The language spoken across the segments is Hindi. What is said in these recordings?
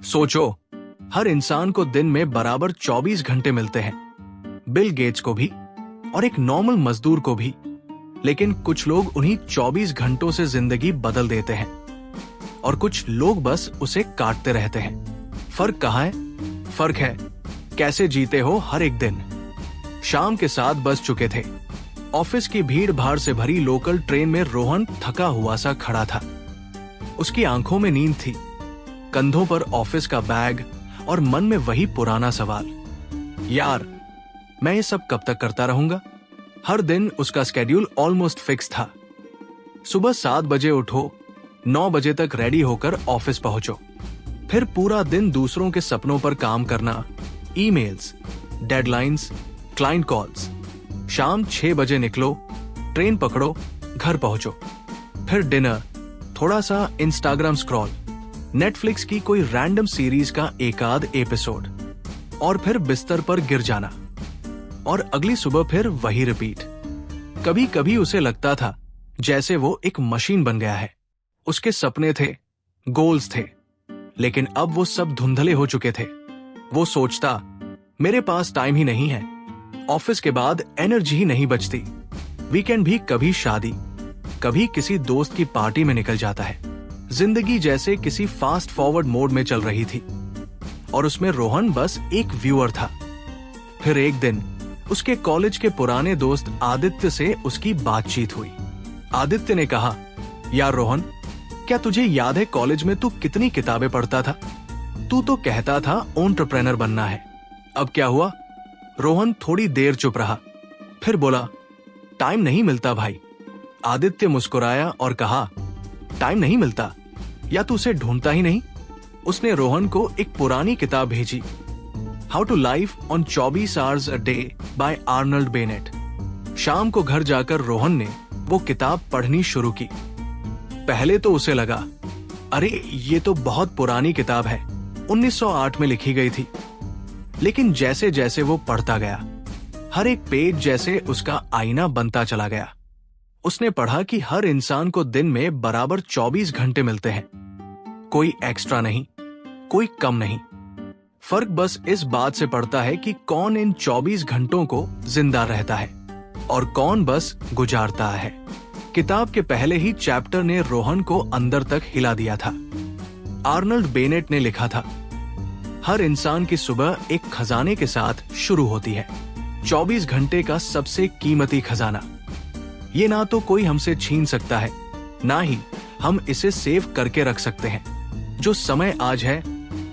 सोचो, हर इंसान को दिन में बराबर 24 घंटे मिलते हैं, बिल गेट्स को भी और एक नॉर्मल मजदूर को भी। लेकिन कुछ लोग उन्हीं 24 घंटों से जिंदगी बदल देते हैं और कुछ लोग बस उसे काटते रहते हैं। फर्क कहाँ है? फर्क है कैसे जीते हो हर एक दिन। शाम के 7 बज चुके थे। ऑफिस की भीड़ भाड़ से भरी लोकल ट्रेन में रोहन थका हुआ सा खड़ा था। उसकी आंखों में नींद थी, कंधों पर ऑफिस का बैग और मन में वही पुराना सवाल, यार मैं ये सब कब तक करता रहूंगा। हर दिन उसका स्केड्यूल ऑलमोस्ट फिक्स था। सुबह 7 बजे उठो, 9 बजे तक रेडी होकर ऑफिस पहुंचो, फिर पूरा दिन दूसरों के सपनों पर काम करना, ईमेल्स, डेडलाइंस, क्लाइंट कॉल्स। शाम 6 बजे निकलो, ट्रेन पकड़ो, घर पहुंचो, फिर डिनर, थोड़ा सा इंस्टाग्राम स्क्रॉल, नेटफ्लिक्स की कोई रैंडम सीरीज का एक आध एपिसोड, और फिर बिस्तर पर गिर जाना। और अगली सुबह फिर वही रिपीट। कभी कभी उसे लगता था जैसे वो एक मशीन बन गया है। उसके सपने थे, गोल्स थे, लेकिन अब वो सब धुंधले हो चुके थे। वो सोचता, मेरे पास टाइम ही नहीं है, ऑफिस के बाद एनर्जी ही नहीं बचती। वीकेंड भी कभी शादी, कभी किसी दोस्त की पार्टी में निकल जाता है। जिंदगी जैसे किसी फास्ट फॉरवर्ड मोड में चल रही थी और उसमें रोहन बस एक व्यूअर था। फिर एक दिन उसके कॉलेज के पुराने दोस्त आदित्य से उसकी बातचीत हुई। आदित्य ने कहा, यार रोहन, क्या तुझे याद है कॉलेज में तू कितनी किताबें पढ़ता था? तू तो कहता था एंटरप्रेन्योर बनना है, अब क्या हुआ? रोहन थोड़ी देर चुप रहा, फिर बोला, टाइम नहीं मिलता भाई। आदित्य मुस्कुराया और कहा, टाइम नहीं मिलता या तू उसे ढूंढता ही नहीं? उसने रोहन को एक पुरानी किताब भेजी, how to life on 24 hours a day by Arnold Bennett. शाम को घर जाकर रोहन ने वो किताब पढ़नी शुरू की। पहले तो उसे लगा, अरे ये तो बहुत पुरानी किताब है, 1908 में लिखी गई थी। लेकिन जैसे जैसे वो पढ़ता गया, हर एक पेज जैसे उसका आईना बनता चला गया। उसने पढ़ा कि हर इंसान को दिन में बराबर 24 घंटे मिलते हैं, कोई एक्स्ट्रा नहीं, कोई कम नहीं। फर्क बस इस बात से पड़ता है कि कौन इन 24 घंटों को जिंदा रहता है और कौन बस गुजारता है। किताब के पहले ही चैप्टर ने रोहन को अंदर तक हिला दिया था। आर्नल्ड बेनेट ने लिखा था, हर इंसान की सुबह एक खजाने के साथ शुरू होती है, 24 घंटे का सबसे कीमती खजाना। ये ना तो कोई हमसे छीन सकता है, ना ही हम इसे सेव करके रख सकते हैं। जो समय आज है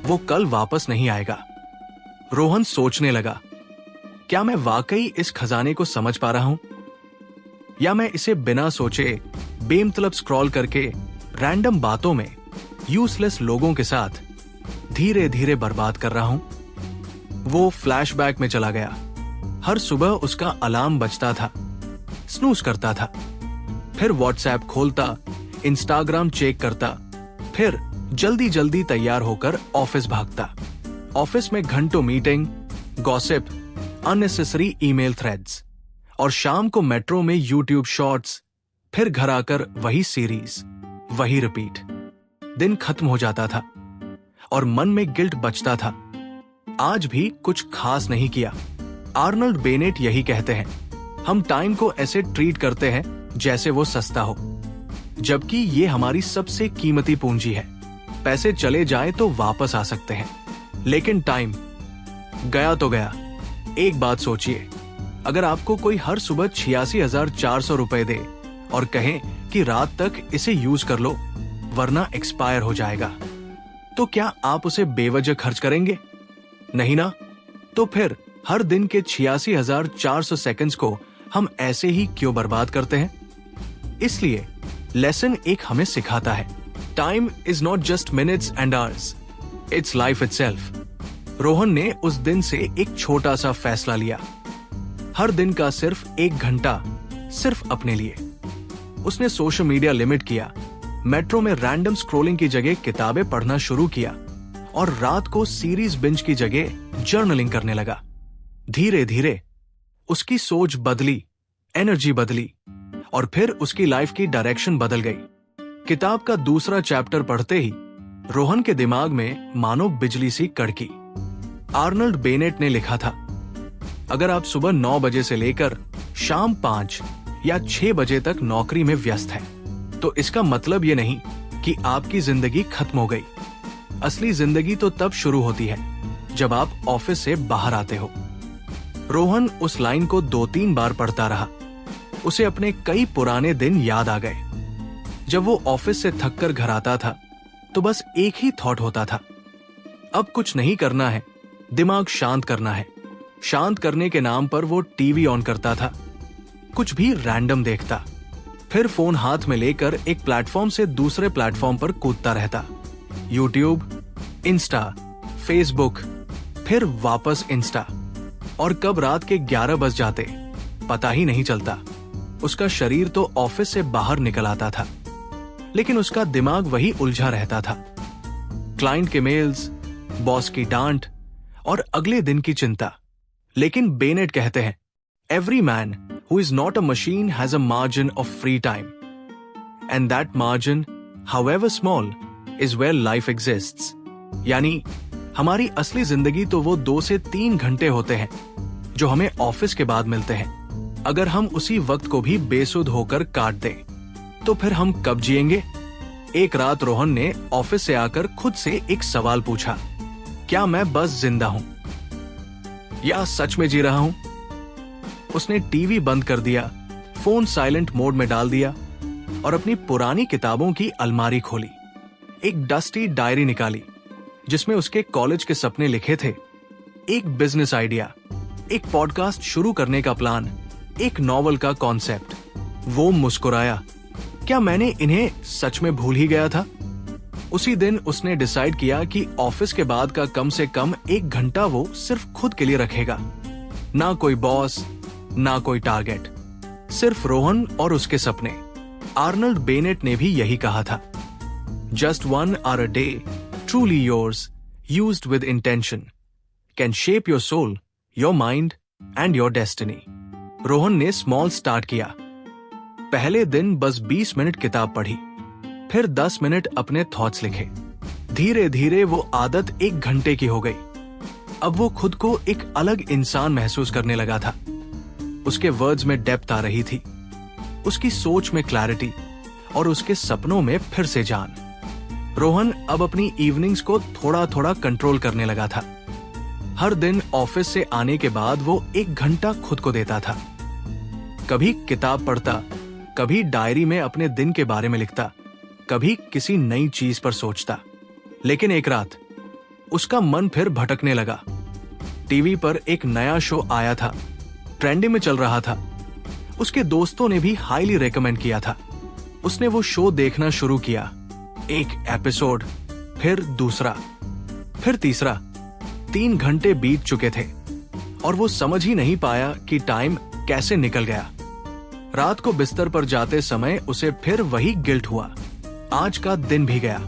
वो कल वापस नहीं आएगा। रोहन सोचने लगा, क्या मैं वाकई इस खजाने को समझ पा रहा हूं, या मैं इसे बिना सोचे बेमतलब स्क्रॉल करके रैंडम बातों में यूजलेस लोगों के साथ धीरे धीरे बर्बाद कर रहा हूं। वो फ्लैशबैक में चला गया। हर सुबह उसका अलार्म बजता था, स्नूज करता था, फिर व्हाट्सएप खोलता, इंस्टाग्राम चेक करता, फिर जल्दी जल्दी तैयार होकर ऑफिस भागता। ऑफिस में घंटों meeting, gossip, unnecessary email threads, और शाम को मेट्रो में यूट्यूब शॉर्ट्स, फिर घर आकर वही सीरीज, वही रिपीट। दिन खत्म हो जाता था और मन में गिल्ट बचता था, आज भी कुछ खास नहीं किया। आर्नल्ड बेनेट यही कहते हैं, हम टाइम को ऐसे ट्रीट करते हैं जैसे वो सस्ता हो, जबकि ये हमारी सबसे कीमती पूंजी है। पैसे चले जाए तो वापस आ सकते हैं, लेकिन टाइम गया तो गया। एक बात सोचिए, अगर आपको कोई हर सुबह 86,400 रुपए दे और कहे कि रात तक इसे यूज कर लो वरना एक्सपायर हो जाएगा, तो क्या आप उसे बेवजह खर्च करेंगे? नहीं ना। तो फिर हर दिन के 86,400 सेकंड्स को हम ऐसे ही क्यों बर्बाद करते हैं? इसलिए लेसन एक हमें सिखाता है, time is not just minutes and hours, it's life itself. Rohan ने उस दिन से एक छोटा सा फैसला लिया, हर दिन का सिर्फ 1 घंटा सिर्फ अपने लिए। उसने सोशल मीडिया लिमिट किया, मेट्रो में रैंडम स्क्रॉलिंग की जगह किताबें पढ़ना शुरू किया और रात को सीरीज बिंज की जगह जर्नलिंग करने लगा। धीरे धीरे उसकी सोच बदली, एनर्जी बदली और फिर उसकी लाइफ की डायरेक्शन बदल गई। किताब का दूसरा चैप्टर पढ़ते ही रोहन के दिमाग में मानो बिजली सी कड़की। आर्नल्ड बेनेट ने लिखा था, अगर आप सुबह 9 बजे से लेकर शाम 5 या 6 बजे तक नौकरी में व्यस्त हैं, तो इसका मतलब ये नहीं कि आपकी जिंदगी खत्म हो गई। असली जिंदगी तो तब शुरू होती है जब आप ऑफिस से बाहर आते हो। रोहन उस लाइन को 2-3 बार पढ़ता रहा। उसे अपने कई पुराने दिन याद आ गए। जब वो ऑफिस से थककर घर आता था तो बस एक ही थॉट होता था, अब कुछ नहीं करना है, दिमाग शांत करना है। शांत करने के नाम पर वो टीवी ऑन करता था, कुछ भी रैंडम देखता, फिर फोन हाथ में लेकर एक प्लेटफॉर्म से दूसरे प्लेटफॉर्म पर कूदता रहता। यूट्यूब, इंस्टा, फेसबुक, फिर वापस इंस्टा। और कब रात के 11 बज जाते पता ही नहीं चलता। उसका शरीर तो ऑफिस से बाहर निकल आता था, लेकिन उसका दिमाग वही उलझा रहता था। क्लाइंट के मेल्स, बॉस की डांट और अगले दिन की चिंता। लेकिन बेनेट कहते हैं, every man who is not a machine has a margin of free time, and that margin, however small, is where life exists. यानी हमारी असली जिंदगी तो वो 2 से 3 घंटे होते हैं जो हमें ऑफिस के बाद मिलते हैं। अगर हम उसी वक्त को भी बेसुध होकर काट दें तो फिर हम कब जिएंगे? एक रात रोहन ने ऑफिस से आकर खुद से एक सवाल पूछा, क्या मैं बस जिंदा हूं या सच में जी रहा हूं? उसने टीवी बंद कर दिया, फोन साइलेंट मोड में डाल दिया और अपनी पुरानी किताबों की अलमारी खोली। एक डस्टी डायरी निकाली जिसमें उसके कॉलेज के सपने लिखे थे, एक बिजनेस आइडिया, एक पॉडकास्ट शुरू करने का प्लान, एक नॉवल का कॉन्सेप्ट। वो मुस्कुराया, क्या मैंने इन्हें सच में भूल ही गया था? उसी दिन उसने डिसाइड किया कि ऑफिस के बाद का कम से कम 1 घंटा वो सिर्फ खुद के लिए रखेगा। ना कोई बॉस, ना कोई टारगेट, सिर्फ रोहन और उसके सपने। आर्नल्ड बेनेट ने भी यही कहा था, just 1 hour a day, truly yours, used with intention, can shape your soul, your mind and your destiny. Rohan ने स्मॉल स्टार्ट किया। पहले दिन बस 20 मिनट किताब पढ़ी, फिर 10 मिनट अपने थॉट्स लिखे। धीरे धीरे वो आदत 1 घंटे की हो गई। अब वो खुद को एक अलग इंसान महसूस करने लगा था। उसके वर्ड्स में डेप्थ आ रही थी, उसकी सोच में क्लैरिटी और उसके सपनों में फिर से जान। रोहन अब अपनी इवनिंग्स को थोड़ा थोड़ा कंट्रोल करने लगा था। हर दिन ऑफिस से आने के बाद वो 1 घंटा खुद को देता था। कभी किताब पढ़ता, कभी डायरी में अपने दिन के बारे में लिखता, कभी किसी नई चीज पर सोचता। लेकिन एक रात उसका मन फिर भटकने लगा। टीवी पर एक नया शो आया था, ट्रेंडिंग में चल रहा था। उसके दोस्तों ने भी हाईली रेकमेंड किया था। उसने वो शो देखना शुरू किया, एक एपिसोड, फिर दूसरा, फिर तीसरा। 3 घंटे बीत चुके थे और वो समझ ही नहीं पाया कि टाइम कैसे निकल गया। रात को बिस्तर पर जाते समय उसे फिर वही गिल्ट हुआ। आज का दिन भी गया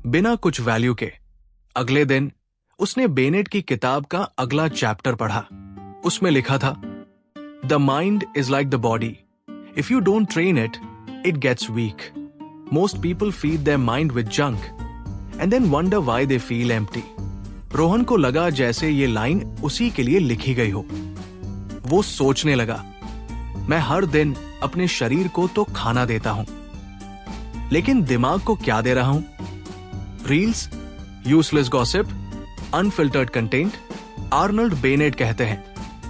बिना कुछ वैल्यू के। अगले दिन उसने बेनेट की किताब का अगला चैप्टर पढ़ा। उसमें लिखा था, the mind is like the body, if you don't train it, it gets weak. Most people feed their mind with junk and then wonder why they feel empty. Rohan को लगा जैसे ये लाइन उसी के लिए लिखी गई हो। वो सोचने लगा, मैं हर दिन अपने शरीर को तो खाना देता हूं, लेकिन दिमाग को क्या दे रहा हूं? Reels, useless gossip, unfiltered content. Arnold Bennett कहते हैं,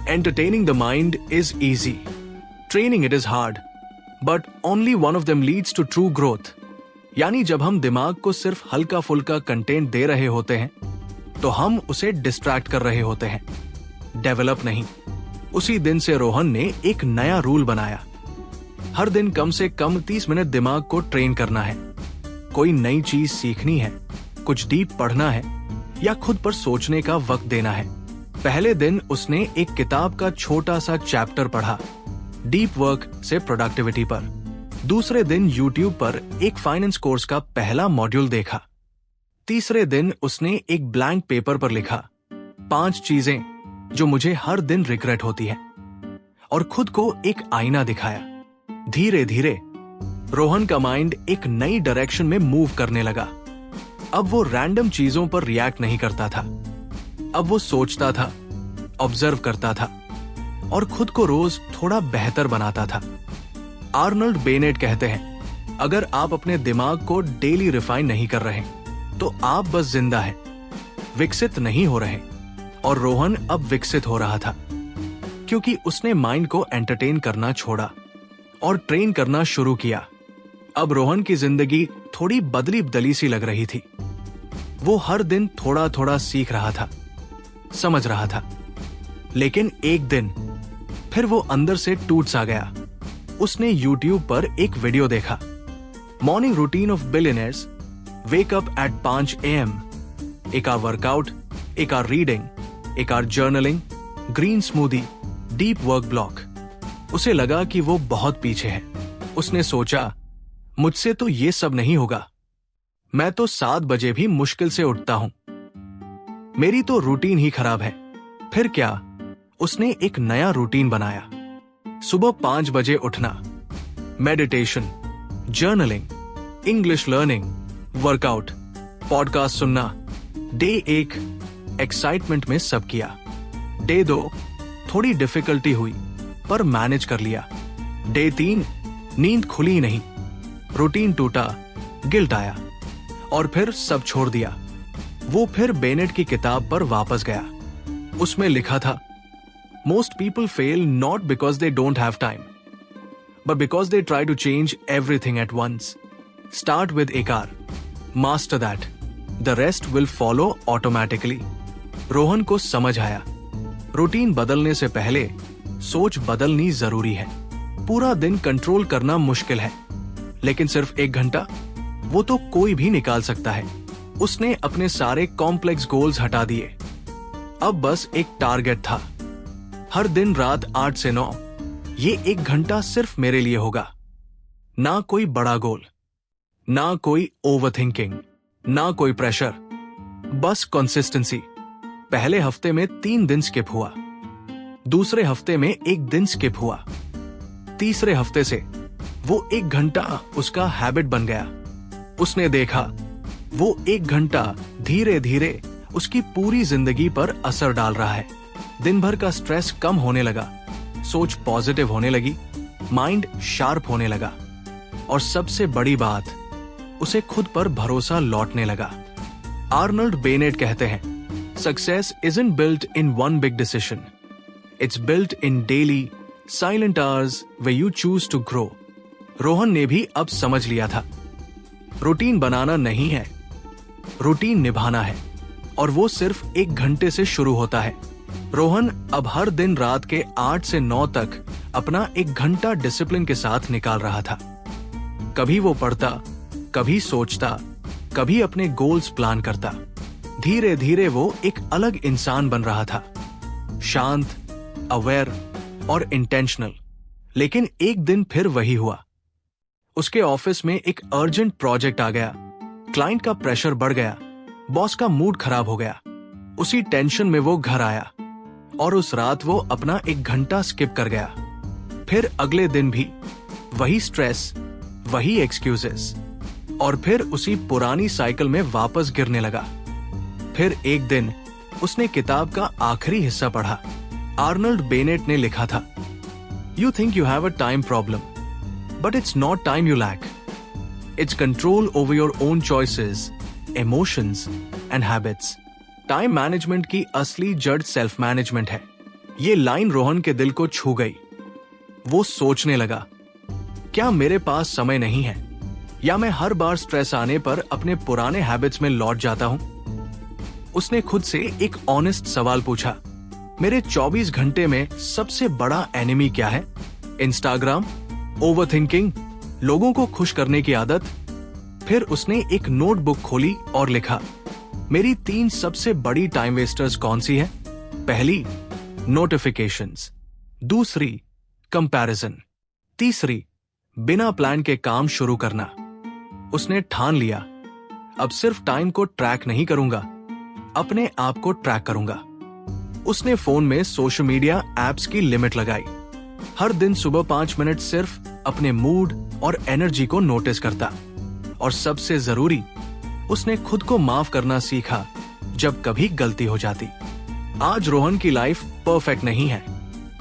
entertaining the mind is easy, training it is hard, but only one of them leads to true growth. यानी जब हम दिमाग को सिर्फ हल्का फुल्का कंटेंट दे रहे होते हैं तो हम उसे डिस्ट्रैक्ट कर रहे होते हैं, डेवलप नहीं। उसी दिन से रोहन ने एक नया रूल बनाया, हर दिन कम से कम 30 मिनट दिमाग को ट्रेन करना है। कोई नई चीज सीखनी है, कुछ डीप पढ़ना है या खुद पर सोचने का वक्त देना है। पहले दिन उसने एक किताब का छोटा सा चैप्टर पढ़ा, डीप वर्क से प्रोडक्टिविटी पर। दूसरे दिन यूट्यूब पर एक फाइनेंस कोर्स का पहला मॉड्यूल देखा। तीसरे दिन उसने एक ब्लैंक पेपर पर लिखा, 5 चीजें जो मुझे हर दिन रिग्रेट होती है, और खुद को एक आईना दिखाया। धीरे धीरे रोहन का माइंड एक नई डायरेक्शन में मूव करने लगा। अब वो रैंडम चीजों पर रिएक्ट नहीं करता था। अब वो सोचता था, ऑब्जर्व करता था और खुद को रोज थोड़ा बेहतर बनाता था। आर्नल्ड बेनेट कहते हैं, अगर आप अपने दिमाग को डेली रिफाइन नहीं कर रहे तो आप बस जिंदा हैं, विकसित नहीं हो रहे। और रोहन अब विकसित हो रहा था क्योंकि उसने माइंड को एंटरटेन करना छोड़ा और ट्रेन करना शुरू किया। अब रोहन की जिंदगी थोड़ी बदली बदली सी लग रही थी। वो हर दिन थोड़ा थोड़ा सीख रहा था, समझ रहा था। लेकिन एक दिन फिर वो अंदर से टूट सा गया। उसने YouTube पर एक वीडियो देखा, morning routine of billionaires, wake up at 5 AM, एक आवर वर्कआउट, एक आवर रीडिंग, एक hour journaling, green smoothie, deep work block. उसे लगा कि वो बहुत पीछे है। उसने सोचा, मुझसे तो ये सब नहीं होगा। मैं तो 7 बजे भी मुश्किल से उठता हूं। मेरी तो रूटीन ही खराब है। फिर क्या? उसने एक नया रूटीन बनाया। सुबह 5 बजे उठना, meditation, journaling, English learning, workout, podcast सुनना। डे 1 एक्साइटमेंट में सब किया। डे 2 थोड़ी डिफिकल्टी हुई पर मैनेज कर लिया। डे 3 नींद खुली नहीं, रूटीन टूटा, गिल्ट आया और फिर सब छोड़ दिया। वो फिर बेनेट की किताब पर वापस गया। उसमें लिखा था, most people fail not because they don't have time but because they try to change everything at once. Start with एक hour, master that, the rest will follow automatically. Rohan को समझ आया, रूटीन बदलने से पहले सोच बदलनी जरूरी है। पूरा दिन कंट्रोल करना मुश्किल है, लेकिन सिर्फ 1 घंटा, वो तो कोई भी निकाल सकता है। उसने अपने सारे कॉम्प्लेक्स गोल्स हटा दिए। अब बस एक टारगेट था, हर दिन रात 8 से 9 ये 1 घंटा सिर्फ मेरे लिए होगा। ना कोई बड़ा गोल, ना कोई ओवरथिंकिंग, ना कोई प्रेशर, बस कंसिस्टेंसी। पहले हफ्ते में 3 दिन स्किप हुआ, दूसरे हफ्ते में 1 दिन स्किप हुआ, तीसरे हफ्ते से वो 1 घंटा उसका हैबिट बन गया। उसने देखा वो 1 घंटा धीरे धीरे उसकी पूरी जिंदगी पर असर डाल रहा है। दिन भर का स्ट्रेस कम होने लगा, सोच पॉजिटिव होने लगी, माइंड शार्प होने लगा और सबसे बड़ी बात, उसे खुद पर भरोसा लौटने लगा। आर्नल्ड बेनेट कहते हैं, success isn't built in one big decision. It's built in daily, silent hours where you choose to grow. Rohan ने भी अब समझ लिया था, रूटीन बनाना नहीं है, रूटीन निभाना है और वो सिर्फ 1 घंटे से शुरू होता है। रोहन अब हर दिन रात के 8 से 9 तक अपना 1 घंटा डिसिप्लिन के साथ निकाल रहा था। कभी वो पढ़ता, कभी सोचता, कभी अपने गोल्स प्लान करता। धीरे धीरे वो एक अलग इंसान बन रहा था, शांत, अवेयर और इंटेंशनल। लेकिन एक दिन फिर वही हुआ। उसके ऑफिस में एक अर्जेंट प्रोजेक्ट आ गया, क्लाइंट का प्रेशर बढ़ गया, बॉस का मूड खराब हो गया। उसी टेंशन में वो घर आया और उस रात वो अपना 1 घंटा स्किप कर गया। फिर अगले दिन भी वही स्ट्रेस, वही एक्सक्यूजेस और फिर उसी पुरानी साइकिल में वापस गिरने लगा। फिर एक दिन उसने किताब का आखिरी हिस्सा पढ़ा। आर्नल्ड बेनेट ने लिखा था, you think you have a time problem, but it's not time you lack, it's control over your own choices, emotions and habits. Time management की असली जड़ सेल्फ मैनेजमेंट है। ये लाइन रोहन के दिल को छू गई। वो सोचने लगा, क्या मेरे पास समय नहीं है या मैं हर बार स्ट्रेस आने पर अपने पुराने हैबिट्स में लौट जाता हूं? उसने खुद से एक ऑनेस्ट सवाल पूछा, मेरे 24 घंटे में सबसे बड़ा एनिमी क्या है? इंस्टाग्राम, ओवरथिंकिंग, लोगों को खुश करने की आदत? फिर उसने एक नोटबुक खोली और लिखा, मेरी 3 सबसे बड़ी टाइम वेस्टर्स कौन सी हैं? पहली, नोटिफिकेशंस, दूसरी, कंपैरिजन, तीसरी, बिना प्लान के काम शुरू करना। उसने ठान लिया, अब सिर्फ टाइम को ट्रैक नहीं करूंगा, अपने आप को ट्रैक करूंगा। उसने फोन में सोशल मीडिया एप्स की लिमिट लगाई। हर दिन सुबह 5 मिनट सिर्फ अपने मूड और एनर्जी को नोटिस करता। और सबसे जरूरी, उसने खुद को माफ करना सीखा जब कभी गलती हो जाती। आज रोहन की लाइफ परफेक्ट नहीं है,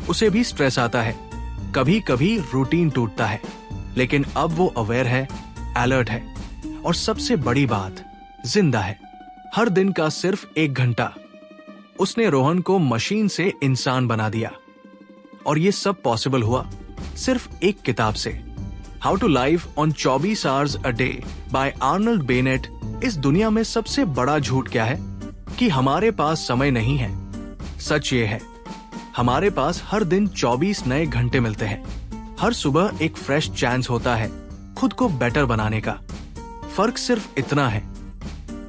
उसे भी स्ट्रेस आता है, कभी कभी रूटीन टूटता है, लेकिन अब वो अवेयर है, अलर्ट है और सबसे बड़ी बात, जिंदा है। हर दिन का सिर्फ 1 घंटा उसने रोहन को मशीन से इंसान बना दिया। और ये सब पॉसिबल हुआ सिर्फ एक किताब से, how to live on 24 hours a day by Arnold Bennett. इस दुनिया में सबसे बड़ा झूठ क्या है कि हमारे पास समय नहीं है। सच ये है, हमारे पास हर दिन 24 नए घंटे मिलते हैं। हर सुबह एक फ्रेश चांस होता है खुद को बेटर बनाने का। फर्क सिर्फ इतना है,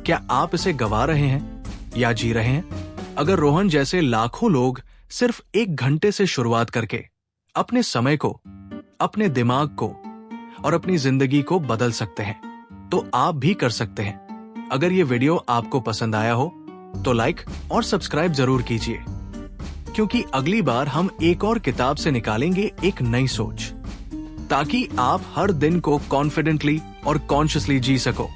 क्या आप इसे गवा रहे हैं या जी रहे हैं? अगर रोहन जैसे लाखों लोग सिर्फ 1 घंटे से शुरुआत करके अपने समय को, अपने दिमाग को और अपनी जिंदगी को बदल सकते हैं, तो आप भी कर सकते हैं। अगर ये वीडियो आपको पसंद आया हो तो लाइक और सब्सक्राइब जरूर कीजिए, क्योंकि अगली बार हम एक और किताब से निकालेंगे एक नई सोच, ताकि आप हर दिन को कॉन्फिडेंटली और कॉन्शियसली जी सको।